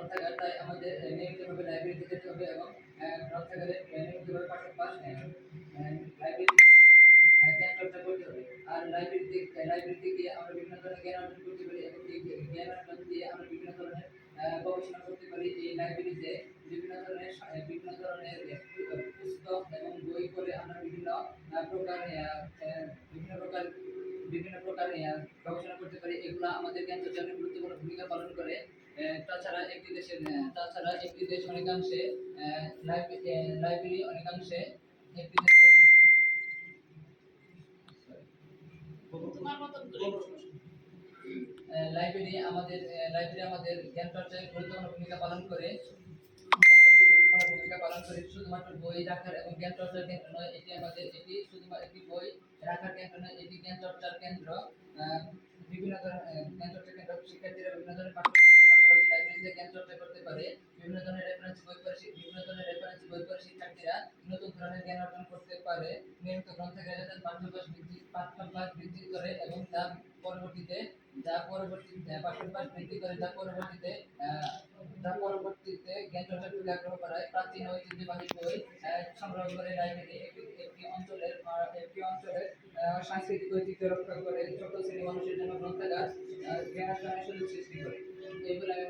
গ্রন্থাগার, তাই আমাদের নিয়মিতভাবে লাইব্রেরিতে যেতে হবে এবং গ্রন্থাগারে নিয়মিতভাবে পাঠ্য লাইব্রেরি জ্ঞান চর্চা করতে হবে। আর লাইব্রেরিতে গিয়ে আমরা বিভিন্ন ধরনের জ্ঞান অর্জন করতে পারি এবং এই জ্ঞান অর্জন দিয়ে আমরা বিভিন্ন ধরনের গবেষণা করতে পারি। এই লাইব্রেরিতে বিভিন্ন ধরনের পুস্তক এবং বই পড়ে আমরা বিভিন্ন প্রকার বিভিন্ন প্রকার বিভিন্ন প্রকার গবেষণা করতে পারি। এগুলো আমাদের জ্ঞান চর্চায় অনেক গুরুত্বপূর্ণ ভূমিকা পালন করে। তাছাড়া একটি দেশ অনেকাংশে লাইব্রেরি অনেকাংশে একটি দেশের লাইব্রেরি আমাদের জ্ঞান চর্চায় গুরুত্বপূর্ণ ভূমিকা পালন করে। শুধুমাত্র বই রাখার এবং জ্ঞান চর্চার কেন্দ্র নয়, এটি শুধুমাত্র একটি বই রাখার কেন্দ্র নয়, এটি জ্ঞান চর্চার কেন্দ্র। বিভিন্ন ধরনের জ্ঞান চর্চার কেন্দ্র। শিক্ষার্থীরা বিভিন্ন ধরনের পাঠ্যপুস্তকের পাশাপাশি লাইব্রেরিতে জ্ঞান চর্চা করতে পারে। বিভিন্ন ধরনের রেফারেন্স বই পড়ে শিক্ষার্থীরা নতুন ধরনের জ্ঞান অর্জন করতে পারে। নিয়মিত গ্রন্থাগারে পাঠ্যাভ্যাস বৃদ্ধি করে এবং পরবর্তীতে জ্ঞান চর্চার প্রতি আগ্রহ বাড়ায়। প্রাচীন ঐতিহ্যবাহী বই সংগ্রহ করে লাইব্রেরি একটি অঞ্চলের সাংস্কৃতিক ঐতিহ্য রক্ষা করে। ছোট শ্রেণীর মানুষের জন্য গ্রন্থাগার জ্ঞান অর্জনের সুযোগ সৃষ্টি করে। এই বলে আমি